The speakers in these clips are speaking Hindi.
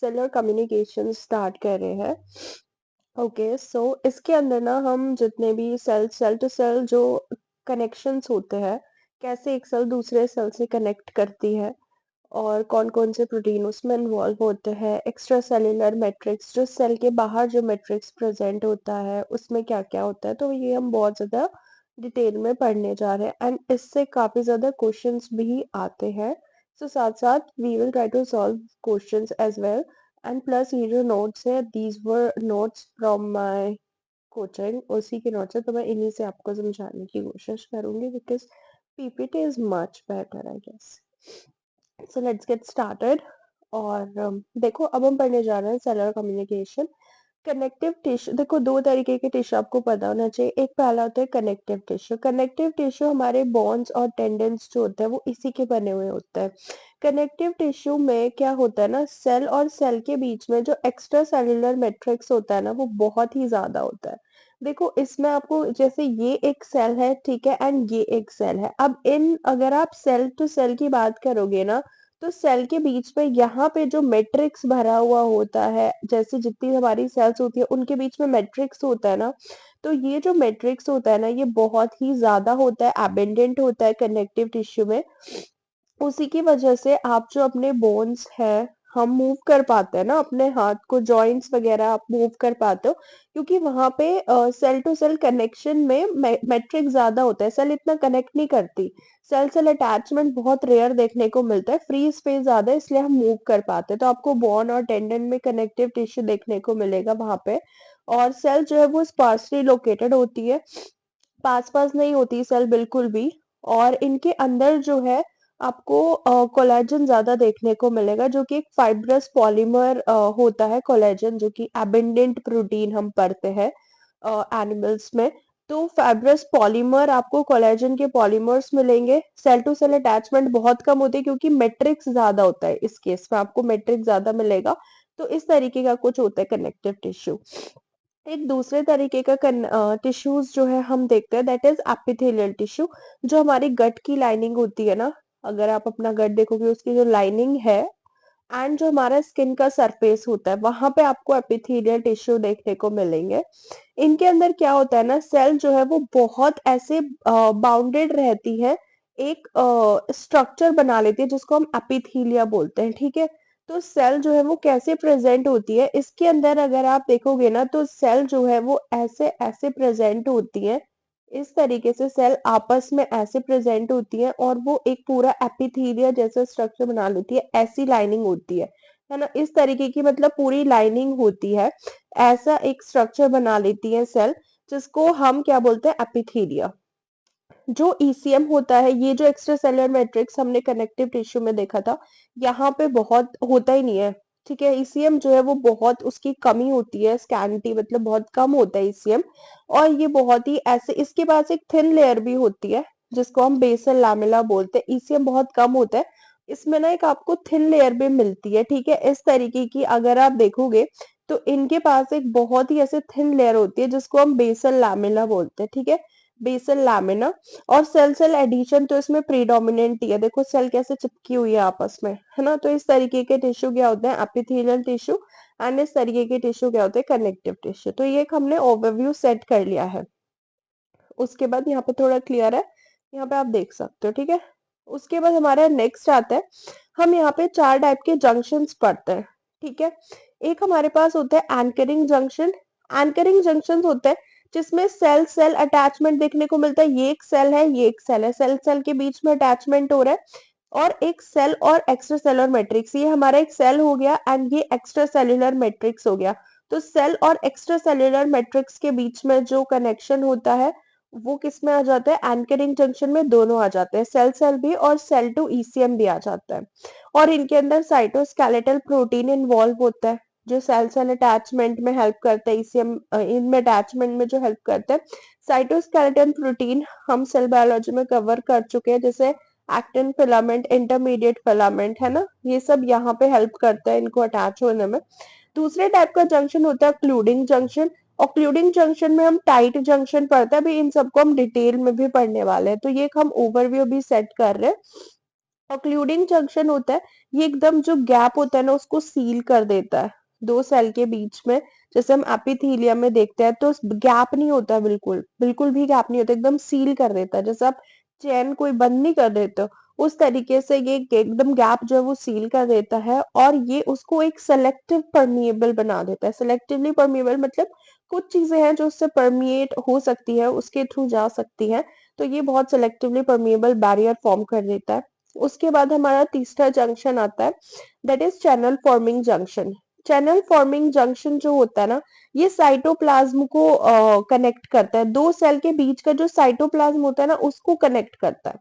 सेलुलर कम्युनिकेशन स्टार्ट कर रहे हैं। ओके, सो इसके अंदर ना हम जितने भी सेल टू सेल जो कनेक्शंस होते हैं, कैसे एक सेल दूसरे सेल से कनेक्ट करती है और कौन कौन से प्रोटीन उसमें इन्वॉल्व होते हैं, एक्स्ट्रा सेल्यूलर मैट्रिक्स जो सेल के बाहर जो मैट्रिक्स प्रेजेंट होता है उसमें क्या क्या होता है, तो ये हम बहुत ज़्यादा डिटेल में पढ़ने जा रहे हैं एंड इससे काफ़ी ज़्यादा क्वेश्चंस भी आते हैं। सो साथ साथ we will try to solve questions as well and plus ये जो नोट्स है these were notes from my coaching, उसी के नोट्स है, तो मैं इन्हीं से आपको समझाने की कोशिश करूंगी because PPT is much better I guess. So let's get started. और देखो अब हम पढ़ने जा रहे हैं सेलुलर कम्युनिकेशन। कनेक्टिव टिश्यू, देखो दो तरीके के टिश्यू आपको पता होना चाहिए। एक पहला होता है कनेक्टिव टिश्यू। कनेक्टिव टिश्यू हमारे बोन्स और टेंडन्स जो होते हैं वो इसी के बने हुए होते हैं। कनेक्टिव टिश्यू में क्या होता है ना, सेल और सेल के बीच में जो एक्स्ट्रा सेल्यूलर मैट्रिक्स होता है ना वो बहुत ही ज्यादा होता है। देखो इसमें आपको जैसे ये एक सेल है, ठीक है, एंड ये एक सेल है। अब इन अगर आप सेल टू सेल की बात करोगे ना, तो सेल के बीच में यहाँ पे जो मैट्रिक्स भरा हुआ होता है, जैसे जितनी हमारी सेल्स होती है उनके बीच में मैट्रिक्स होता है ना, तो ये जो मैट्रिक्स होता है ना ये बहुत ही ज्यादा होता है, एबेंडेंट होता है कनेक्टिव टिश्यू में। उसी की वजह से आप जो अपने बोन्स है हम मूव कर पाते हैं ना, अपने हाथ को जॉइंट्स वगैरह आप मूव कर पाते हो, क्योंकि वहां पे सेल टू सेल कनेक्शन में मैट्रिक ज्यादा होता है, सेल इतना कनेक्ट नहीं करती। सेल सेल अटैचमेंट बहुत रेयर देखने को मिलता है, फ्री स्पेस ज्यादा है, इसलिए हम मूव कर पाते हैं। तो आपको बोन और टेंडन में कनेक्टिव टिश्यू देखने को मिलेगा वहां पे। और सेल जो है वो स्पार्सली लोकेटेड होती है, पास पास नहीं होती सेल बिल्कुल भी। और इनके अंदर जो है आपको कोलेजन ज्यादा देखने को मिलेगा, जो कि एक फाइब्रस पॉलीमर होता है कोलेजन, जो कि एबेंडेंट प्रोटीन हम पढ़ते हैं एनिमल्स में। तो फाइब्रस पॉलीमर आपको कोलेजन के पॉलीमर्स मिलेंगे। सेल टू सेल अटैचमेंट बहुत कम होती है क्योंकि मैट्रिक्स ज्यादा होता है, इस केस में आपको मैट्रिक्स ज्यादा मिलेगा। तो इस तरीके का कुछ होता है कनेक्टिव टिश्यू। एक दूसरे तरीके का टिश्यूज जो है हम देखते हैं, दैट इज एपिथेलियल टिश्यू। जो हमारी गट की लाइनिंग होती है ना, अगर आप अपना गट देखोगे उसकी जो लाइनिंग है एंड जो हमारा स्किन का सरफेस होता है वहां पे आपको एपिथेलियल टिश्यू देखने को मिलेंगे। इनके अंदर क्या होता है ना, सेल जो है वो बहुत ऐसे बाउंडेड रहती है, एक स्ट्रक्चर बना लेती है जिसको हम एपिथेलिया बोलते हैं, ठीक है। तो सेल जो है वो कैसे प्रेजेंट होती है इसके अंदर अगर आप देखोगे ना, तो सेल जो है वो ऐसे ऐसे प्रेजेंट होती है, इस तरीके से सेल आपस में ऐसे प्रेजेंट होती है और वो एक पूरा एपिथेलिया जैसा स्ट्रक्चर बना लेती है, ऐसी लाइनिंग होती है ना, इस तरीके की मतलब पूरी लाइनिंग होती है, ऐसा एक स्ट्रक्चर बना लेती है सेल, जिसको हम क्या बोलते हैं, एपिथेलिया। जो ईसीएम होता है, ये जो एक्स्ट्रा सेलुलर मैट्रिक्स हमने कनेक्टिव टिश्यू में देखा था, यहाँ पे बहुत होता ही नहीं है, ठीक है। ईसीएम जो है वो बहुत उसकी कमी होती है, स्कैंटी मतलब बहुत कम होता है ईसीएम। और ये बहुत ही ऐसे, इसके पास एक थिन लेयर भी होती है जिसको हम बेसल लैमेला बोलते हैं। ईसीएम बहुत कम होता है, इसमें ना एक आपको थिन लेयर भी मिलती है, ठीक है। इस तरीके की अगर आप देखोगे तो इनके पास एक बहुत ही ऐसे थिन लेयर होती है जिसको हम बेसल लैमेला बोलते हैं, ठीक है, बेसल लैमिना। और सेल सेल एडिशन तो इसमें प्रीडोमिनेंट ही है, देखो सेल कैसे चिपकी हुई है आपस में, है ना। तो इस तरीके के टिश्यू क्या होते हैं, एपिथेलियल टिश्यू। एंड इस तरीके के टिश्यू क्या होते हैं, कनेक्टिव टिश्यू। तो ये एक हमने ओवरव्यू सेट कर लिया है। उसके बाद यहाँ पे थोड़ा क्लियर है, यहाँ पे आप देख सकते हो, ठीक है। उसके बाद हमारा नेक्स्ट आता है, हम यहाँ पे चार टाइप के जंक्शंस पढ़ते हैं, ठीक है। एक हमारे पास होता है एंकरिंग जंक्शन। एंकरिंग जंक्शन होता है जिसमें सेल सेल अटैचमेंट देखने को मिलता है, ये एक सेल है, ये एक सेल है, सेल सेल के बीच में अटैचमेंट हो रहा है। और एक सेल और एक्स्ट्रा सेलुलर मैट्रिक्स, ये हमारा एक सेल हो गया एंड ये एक्स्ट्रा सेलुलर मैट्रिक्स हो गया। तो सेल और एक्स्ट्रा सेलुलर मैट्रिक्स के बीच में जो कनेक्शन होता है वो किस में आ जाता है, एंकरिंग जंक्शन में दोनों आ जाते हैं, सेल सेल भी और सेल टू ईसीएम भी आ जाता है। और इनके अंदर साइटोस्केलेटल प्रोटीन इन्वॉल्व होता है जो सेल सेल अटैचमेंट में हेल्प करता है, ईसीएम इनमें अटैचमेंट में जो हेल्प करता है। साइटोस्केलेटन प्रोटीन हम सेल बायोलॉजी में कवर कर चुके हैं, जैसे एक्टिन फिलामेंट, इंटरमीडिएट फिलामेंट, है ना, ये सब यहाँ पे हेल्प करता है इनको अटैच होने में। दूसरे टाइप का जंक्शन होता है क्लूडिंग जंक्शन। और क्लूडिंग जंक्शन में हम टाइट जंक्शन पढ़ते हैं, अभी इन सबको हम डिटेल में भी पढ़ने वाले हैं, तो ये एक हम ओवरव्यू भी सेट कर रहे हैं। ऑक्लूडिंग जंक्शन होता है, ये एकदम जो गैप होता है ना उसको सील कर देता है दो सेल के बीच में। जैसे हम एपिथेलियम में देखते हैं तो गैप नहीं होता, बिल्कुल बिल्कुल भी गैप नहीं होता, एकदम सील कर देता है, जैसे आप चैन कोई बंद नहीं कर देते हो उस तरीके से ये एकदम गैप जो है वो सील कर देता है, और ये उसको एक सेलेक्टिव परमिएबल बना देता है। सेलेक्टिवली परमिएबल मतलब कुछ चीजें हैं जो उससे परमिएट हो सकती है, उसके थ्रू जा सकती हैं, तो ये बहुत सेलेक्टिवली परमिएबल बैरियर फॉर्म कर देता है। उसके बाद हमारा तीसरा जंक्शन आता है, that is channel forming junction. Channel forming junction जो होता है ना, ये साइटोप्लाज्म को कनेक्ट करता है, दो सेल के बीच का जो साइटोप्लाज्म होता है ना उसको कनेक्ट करता है।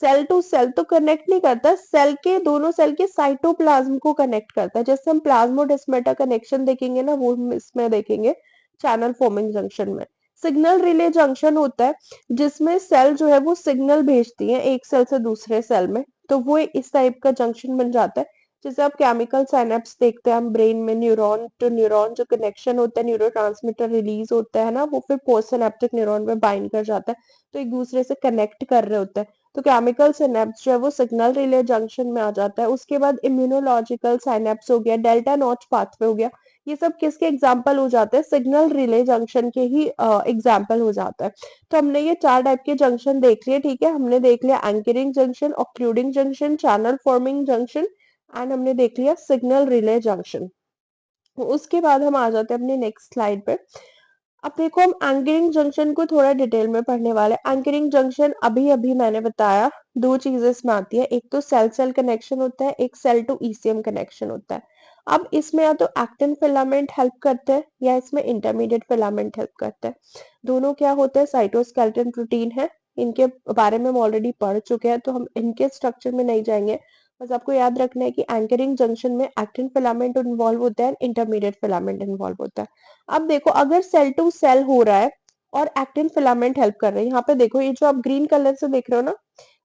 सेल टू सेल तो कनेक्ट नहीं करता, सेल के दोनों सेल के साइटोप्लाज्म को कनेक्ट करता है। जैसे हम प्लाज्मोडेस्माटा कनेक्शन देखेंगे ना, वो हम इसमें देखेंगे चैनल फॉर्मिंग जंक्शन में। सिग्नल रिले जंक्शन होता है जिसमें सेल जो है वो सिग्नल भेजती है एक सेल से दूसरे सेल में, तो वो इस टाइप का जंक्शन बन जाता है। जैसे आप केमिकल साइनेप्स देखते हैं हम ब्रेन में, न्यूरॉन टू न्यूरॉन जो कनेक्शन होता है, न्यूरोट्रांसमीटर रिलीज होता है ना, वो फिर पोस्ट सिनेप्टिक न्यूरॉन में बाइंड कर जाता है, तो एक दूसरे से कनेक्ट कर रहे होते हैं। तो केमिकल सिनेप्स जो है वो सिग्नल रिले जंक्शन में आ जाता है। उसके बाद इम्यूनोलॉजिकल साइनेप्स हो गया, डेल्टा नॉच पाथवे हो गया, ये सब किसके एग्जाम्पल हो जाते हैं, सिग्नल रिले जंक्शन के ही एग्जाम्पल हो जाता है। तो हमने ये चार टाइप के जंक्शन देख लिए, ठीक है, हमने देख लिया anchoring junction, ऑक्लूडिंग junction, channel forming junction, and हमने देख लिया सिग्नल रिले जंक्शन। उसके बाद हम आ जाते हैं अपने नेक्स्ट स्लाइड पे। अब देखो हम एंकरिंग जंक्शन को थोड़ा डिटेल में पढ़ने वाले हैं। एंकरिंग जंक्शन अभी अभी मैंने बताया दो चीजें इसमें आती है, एक तो सेल सेल कनेक्शन होता है, एक सेल टू ईसीएम कनेक्शन होता है। अब इसमें या तो एक्टिन फिलामेंट हेल्प करते हैं या इसमें इंटरमीडिएट फिलामेंट हेल्प करते हैं। दोनों क्या होते हैं, साइटोस्केलेटन प्रोटीन है, इनके बारे में हम ऑलरेडी पढ़ चुके हैं तो हम इनके स्ट्रक्चर में नहीं जाएंगे। बस आपको याद रखना है कि एंकरिंग जंक्शन में एक्टिन फिलामेंट इन्वॉल्व होता है, इंटरमीडिएट फिलामेंट इन्वॉल्व होता है। अब देखो अगर सेल टू सेल हो रहा है और एक्टिन फिलामेंट हेल्प कर रहे हैं, यहाँ पे देखो ये जो आप ग्रीन कलर से देख रहे हो ना,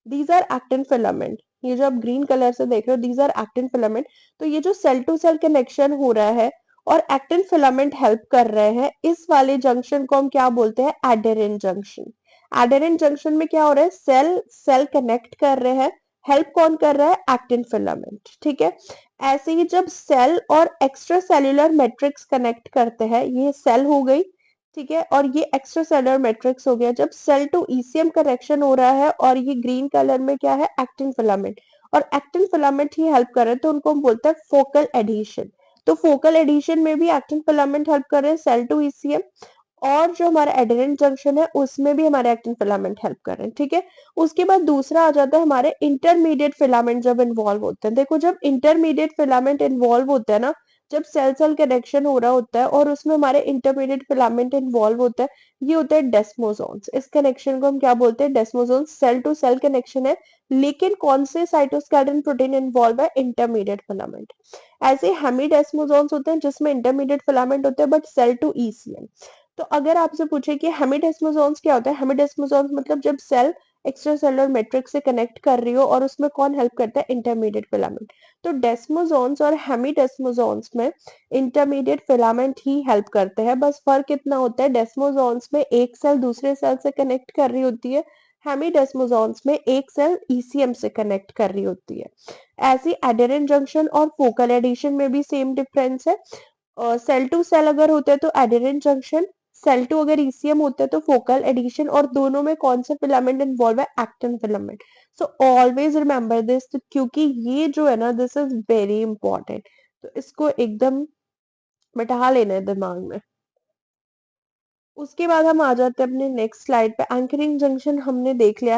दीज आर एक्टिन फिलामेंट, ये जो आप ग्रीन कलर से देख रहे हो दीज आर एक्टिन फिलामेंट। तो ये जो सेल टू सेल कनेक्शन हो रहा है और एक्टिन फिलामेंट हेल्प कर रहे हैं, इस वाले जंक्शन को हम क्या बोलते हैं, एडेरेंट जंक्शन। एडेरेंट जंक्शन में क्या हो रहा है, सेल सेल कनेक्ट कर रहे हैं, हेल्प कौन कर रहा है, एक्टिन फिलामेंट, ठीक है। ऐसे ही जब सेल और एक्स्ट्रा सेल्यूलर मैट्रिक्स कनेक्ट करते हैं, ये सेल हो गई, ठीक है, और ये एक्स्ट्रा सेल्यूलर मैट्रिक्स हो गया। जब सेल टू ईसीएम कनेक्शन हो रहा है और ये ग्रीन कलर में क्या है, एक्टिन फिलामेंट, और एक्टिन फिलामेंट ही हेल्प कर रहे हैं, तो उनको हम बोलते हैं फोकल एडिशन। तो फोकल एडिशन में भी एक्टिन फिलामेंट हेल्प कर रहे हैं सेल टू ईसीएम, और जो हमारा एडेरेंट जंक्शन है उसमें भी हमारे एक्टिन फिलामेंट हेल्प कर रहे हैं, ठीक है। उसके बाद दूसरा आ जाता है हमारे इंटरमीडिएट फिलामेंट जब इन्वॉल्व होते हैं। देखो जब इंटरमीडिएट फिलामेंट इन्वॉल्व होते हैं ना, जब सेल सेल कनेक्शन हो रहा होता है और उसमें हमारे इंटरमीडिएट फिलामेंट इन्वॉल्व होता है, ये होता है डेस्मोसोम्स। इस कनेक्शन को हम क्या बोलते हैं, desmosomes. Cell to cell connection है, लेकिन कौन से साइटोस्केलेटन प्रोटीन इन्वॉल्व है, इंटरमीडिएट फिलामेंट। ऐसे हेमीडेस्मोसोम्स होते हैं जिसमें इंटरमीडिएट फिलामेंट होते हैं बट सेल टू ईसीएम। तो अगर आपसे पूछे कि हेमिडेस्मोसोम्स क्या होता है, हेमिडेस्मोसोम्स मतलब जब सेल एक्स्ट्रा सेलुलर मैट्रिक्स से कनेक्ट कर रही हो और उसमें कौन हेल्प करता है, इंटरमीडिएट फिलामेंट। तो डेस्मोसोम्स और हेमिडेस्मोसोम्स में इंटरमीडिएट फिलामेंट ही हेल्प करते हैं, बस फर्क इतना होता है, डेस्मोसोम्स में एक सेल दूसरे सेल से कनेक्ट कर रही होती है, हेमिडेस्मोसोम्स में एक सेल ईसीएम से कनेक्ट कर रही होती है। ऐसे एडेरेंट जंक्शन और फोकल एडिशन में भी सेम डिफरेंस है। सेल टू सेल अगर होता है तो एडेरेंट जंक्शन, सेल टू अगर ईसीएम होता है तो फोकल एडिशन, और दोनों में कौन सा फिलामेंट इन्वॉल्व है, actin filament. So always remember this, क्योंकि ये जो है ना, दिस इज वेरी इंपॉर्टेंट, तो इसको एकदम बैठा लेना है दिमाग में। उसके बाद हम आ जाते हैं अपने नेक्स्ट स्लाइड पे। एंकरिंग जंक्शन हमने देख लिया।